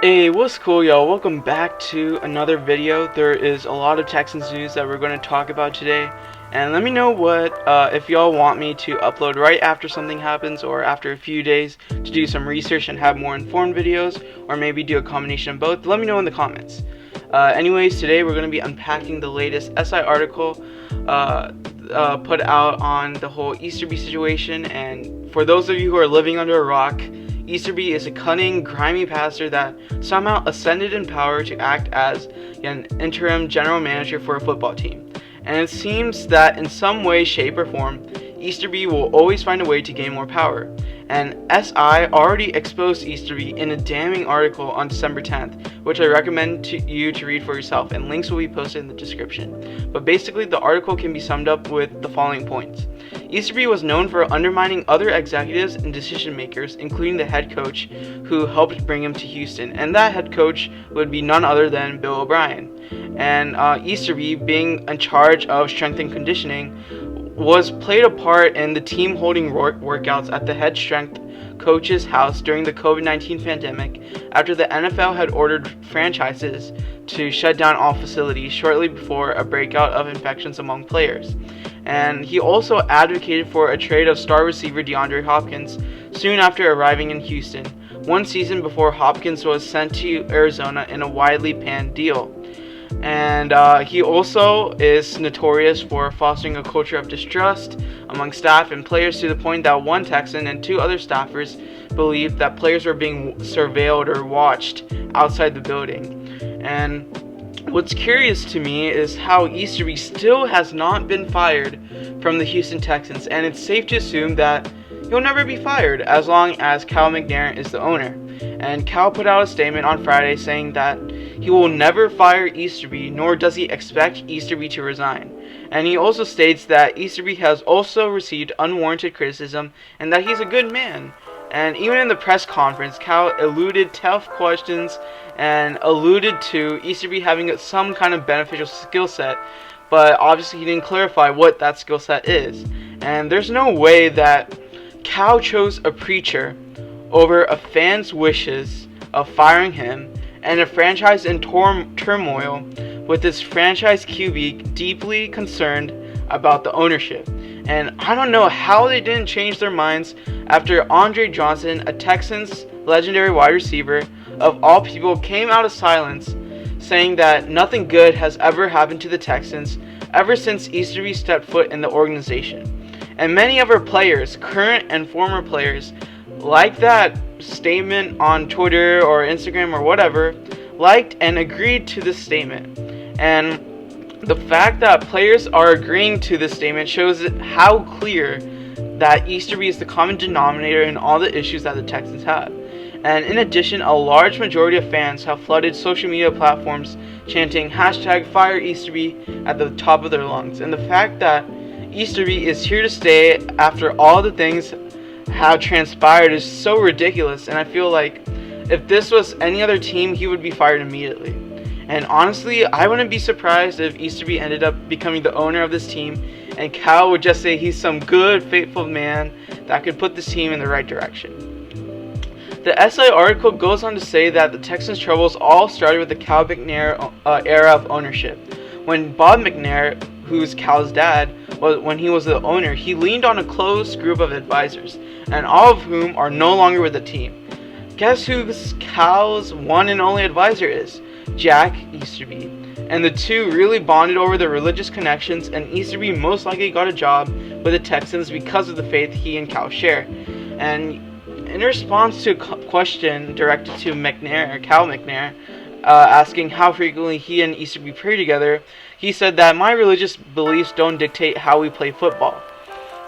Hey, what's cool, y'all? Welcome back to another video. There is a lot of Texans news that we're going to talk about today, and let me know what if y'all want me to upload right after something happens or after a few days to do some research and have more informed videos, or maybe do a combination of both. Let me know in the comments. Anyways, today we're going to be unpacking the latest SI article put out on the whole Easterby situation. And for those of you who are living under a rock, Easterby is a cunning, grimy pastor that somehow ascended in power to act as an interim general manager for a football team. And it seems that in some way, shape, or form, Easterby will always find a way to gain more power. And SI already exposed Easterby in a damning article on December 10th, which I recommend you to read for yourself, and links will be posted in the description. But basically, the article can be summed up with the following points. Easterby was known for undermining other executives and decision makers, including the head coach who helped bring him to Houston, and that head coach would be none other than Bill O'Brien. And Easterby, being in charge of strength and conditioning, was played a part in the team holding workouts at the head strength coach's house during the COVID-19 pandemic, after the NFL had ordered franchises to shut down all facilities shortly before a breakout of infections among players. And he also advocated for a trade of star receiver DeAndre Hopkins soon after arriving in Houston, one season before Hopkins was sent to Arizona in a widely panned deal. And he also is notorious for fostering a culture of distrust among staff and players, to the point that one Texan and two other staffers believed that players were being surveilled or watched outside the building. And what's curious to me is how Easterby still has not been fired from the Houston Texans, and it's safe to assume that he'll never be fired as long as Cal McNair is the owner. And Cal put out a statement on Friday saying that he will never fire Easterby, nor does he expect Easterby to resign. And he also states that Easterby has also received unwarranted criticism and that he's a good man. And even in the press conference, Cal eluded tough questions and alluded to Easterby having some kind of beneficial skill set, but obviously he didn't clarify what that skill set is. And there's no way that Cal chose a preacher over a fan's wishes of firing him, and a franchise in turmoil, with this franchise QB deeply concerned about the ownership. And I don't know how they didn't change their minds after Andre Johnson, a Texans legendary wide receiver of all people, came out of silence saying that nothing good has ever happened to the Texans ever since Easterby stepped foot in the organization. And many of our players, current and former players, like that statement on Twitter or Instagram or whatever, liked and agreed to this statement. And the fact that players are agreeing to this statement shows how clear that Easterby is the common denominator in all the issues that the Texans have. And in addition, a large majority of fans have flooded social media platforms chanting #FireEasterby at the top of their lungs. And the fact that Easterby is here to stay after all the things have transpired is so ridiculous, and I feel like if this was any other team, he would be fired immediately. And honestly, I wouldn't be surprised if Easterby ended up becoming the owner of this team, and Cal would just say he's some good, faithful man that could put this team in the right direction. The SI article goes on to say that the Texans' troubles all started with the Cal McNair era of ownership. When Bob McNair, who's Cal's dad, when he was the owner, he leaned on a close group of advisors, and all of whom are no longer with the team. Guess who Cal's one and only advisor is? Jack Easterby. And the two really bonded over their religious connections, and Easterby most likely got a job with the Texans because of the faith he and Cal share. And in response to a question directed to Cal McNair, asking how frequently he and Easterby pray together, he said that my religious beliefs don't dictate how we play football.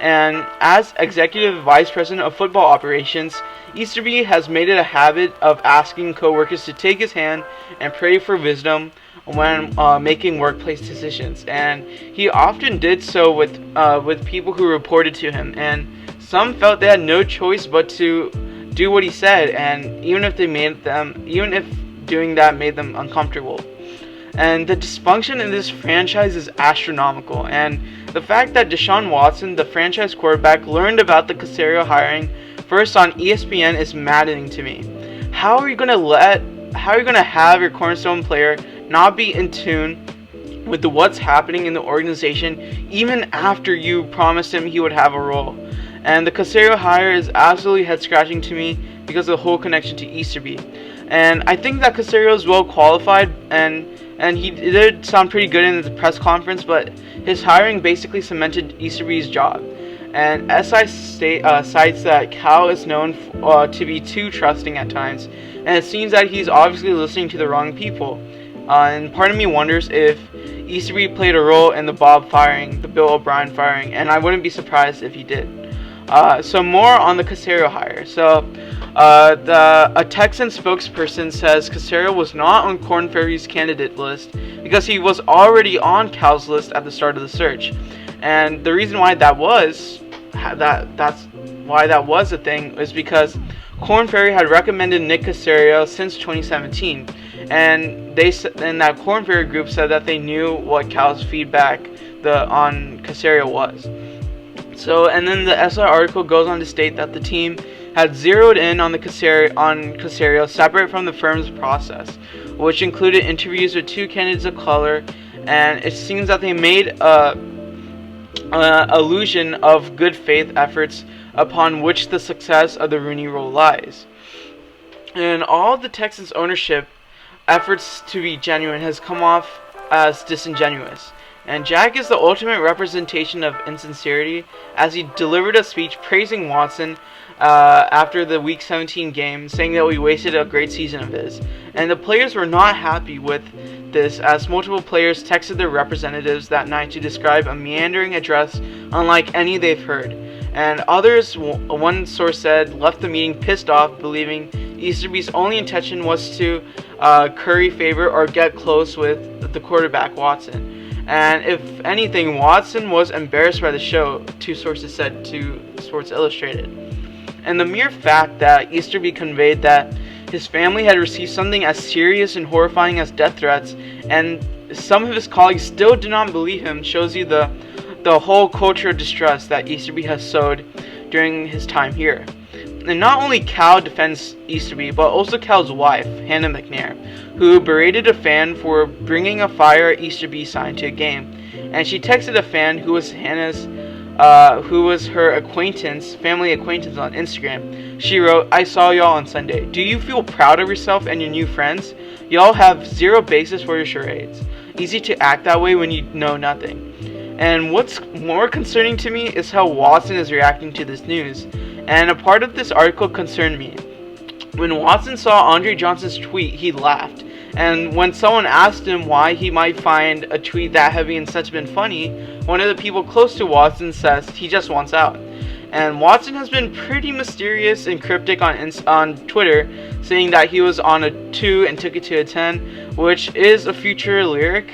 And as executive vice president of football operations, Easterby has made it a habit of asking coworkers to take his hand and pray for wisdom when making workplace decisions. And he often did so with people who reported to him, and some felt they had no choice but to do what he said, and even if doing that made them uncomfortable. And the dysfunction in this franchise is astronomical, and the fact that Deshaun Watson, the franchise quarterback, learned about the Caserio hiring first on ESPN is maddening to me. How are you going to let how are you gonna have your cornerstone player not be in tune with what's happening in the organization even after you promised him he would have a role? And the Caserio hire is absolutely head scratching to me because of the whole connection to Easterby. And I think that Caserio is well qualified, and he did sound pretty good in the press conference, but his hiring basically cemented Easterby's job. And cites that Cal is known to be too trusting at times, and it seems that he's obviously listening to the wrong people. And part of me wonders if Easterby played a role in the Bill O'Brien firing, and I wouldn't be surprised if he did. So more on the Caserio hire. So a Texan spokesperson says Caserio was not on Korn Ferry's candidate list because he was already on Cal's list at the start of the search. And the reason why that's why that was a thing is because Korn Ferry had recommended Nick Caserio since 2017, and that Korn Ferry group said that they knew what Cal's feedback on Caserio was. So, and then the SI article goes on to state that the team had zeroed in on Caserio separate from the firm's process, which included interviews with 2 candidates of color, and it seems that they made illusion of good faith efforts upon which the success of the Rooney Rule lies. And all the Texans ownership efforts to be genuine has come off as disingenuous. And Jack is the ultimate representation of insincerity, as he delivered a speech praising Watson after the Week 17 game, saying that we wasted a great season of his. And the players were not happy with this, as multiple players texted their representatives that night to describe a meandering address unlike any they've heard. And others, one source said, left the meeting pissed off, believing Easterby's only intention was to curry favor or get close with the quarterback, Watson. And if anything, Watson was embarrassed by the show, 2 sources said to Sports Illustrated. And the mere fact that Easterby conveyed that his family had received something as serious and horrifying as death threats, and some of his colleagues still did not believe him, shows you the whole culture of distrust that Easterby has sowed during his time here. And not only Cal defends Easterby, but also Cal's wife, Hannah McNair, who berated a fan for bringing a Fire Easterby sign to a game. And she texted a fan who was who was her family acquaintance on Instagram. She wrote, "I saw y'all on Sunday. Do you feel proud of yourself and your new friends? Y'all have zero basis for your charades. Easy to act that way when you know nothing." And what's more concerning to me is how Watson is reacting to this news. And a part of this article concerned me. When Watson saw Andre Johnson's tweet, he laughed. And when someone asked him why he might find a tweet that heavy and sentiment funny, one of the people close to Watson says he just wants out. And Watson has been pretty mysterious and cryptic on Twitter, saying that he was on a 2 and took it to a 10, which is a future lyric,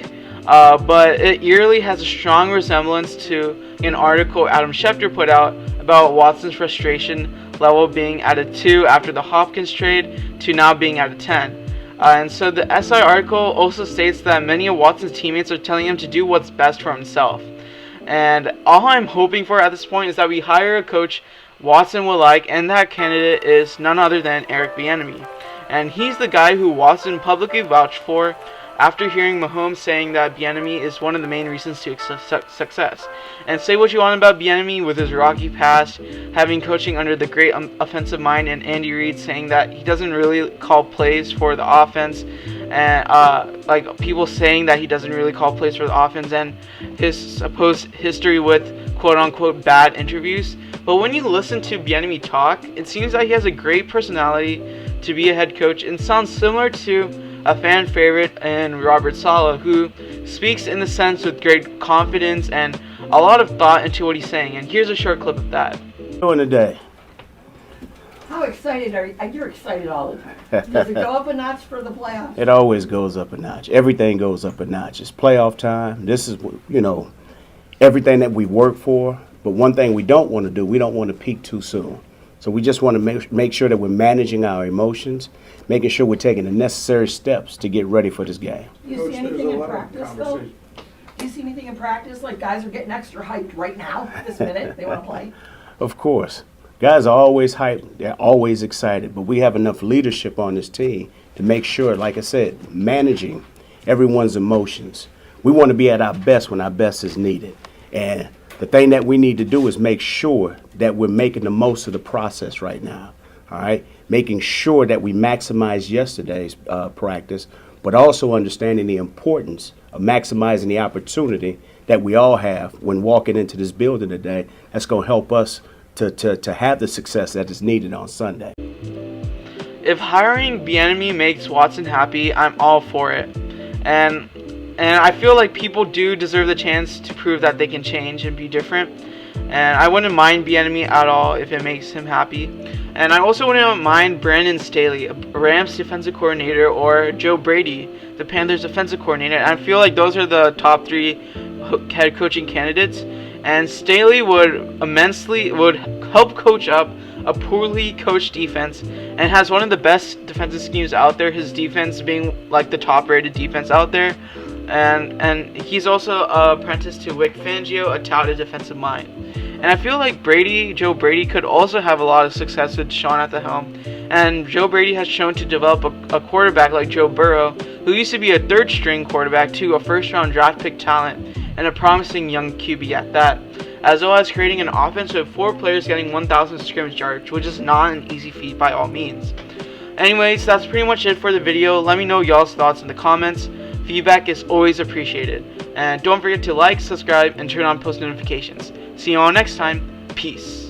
but it eerily has a strong resemblance to an article Adam Schefter put out about Watson's frustration level being at a 2 after the Hopkins trade to now being at a 10. And so the SI article also states that many of Watson's teammates are telling him to do what's best for himself. And all I'm hoping for at this point is that we hire a coach Watson will like, and that candidate is none other than Eric Bieniemy. And he's the guy who Watson publicly vouched for after hearing Mahomes saying that Bieniemy is one of the main reasons to success. And say what you want about Bieniemy with his rocky past, having coaching under the great offensive mind, and Andy Reid saying that he doesn't really call plays for the offense, and like people saying that he doesn't really call plays for the offense, and his supposed history with quote-unquote bad interviews. But when you listen to Bieniemy talk, it seems that he has a great personality to be a head coach, and sounds similar to a fan favorite in Robert Saleh, who speaks in the sense with great confidence and a lot of thought into what he's saying. And here's a short clip of that. Doing today. How excited are you? You're excited all the time. Does it go up a notch for the playoffs? It always goes up a notch. Everything goes up a notch. It's playoff time. This is, everything that we work for. But one thing we don't want to do, we don't want to peak too soon. So we just want to make sure that we're managing our emotions, making sure we're taking the necessary steps to get ready for this game. Do you see anything in practice, though? Do you see anything in practice, like guys are getting extra hyped right now, this minute, they want to play? Of course. Guys are always hyped. They're always excited. But we have enough leadership on this team to make sure, like I said, managing everyone's emotions. We want to be at our best when our best is needed. And the thing that we need to do is make sure that we're making the most of the process right now. All right? Making sure that we maximize yesterday's practice, but also understanding the importance of maximizing the opportunity that we all have when walking into this building today. That's going to help us to have the success that is needed on Sunday. If hiring Bieniemy makes Watson happy, I'm all for it. And I feel like people do deserve the chance to prove that they can change and be different. And I wouldn't mind Bieniemy at all if it makes him happy. And I also wouldn't mind Brandon Staley, a Rams defensive coordinator, or Joe Brady, the Panthers defensive coordinator. And I feel like those are the top 3 head coaching candidates. And Staley would help coach up a poorly coached defense and has one of the best defensive schemes out there, his defense being like the top rated defense out there. And he's also an apprentice to Vic Fangio, a touted defensive mind. And I feel like Joe Brady could also have a lot of success with Deshaun at the helm. And Joe Brady has shown to develop a quarterback like Joe Burrow, who used to be a 3rd string quarterback, to a 1st round draft pick talent and a promising young QB at that, as well as creating an offense with 4 players getting 1,000 scrimmage yards, which is not an easy feat by all means. Anyways, that's pretty much it for the video. Let me know y'all's thoughts in the comments. Feedback is always appreciated. And don't forget to like, subscribe, and turn on post notifications. See you all next time. Peace.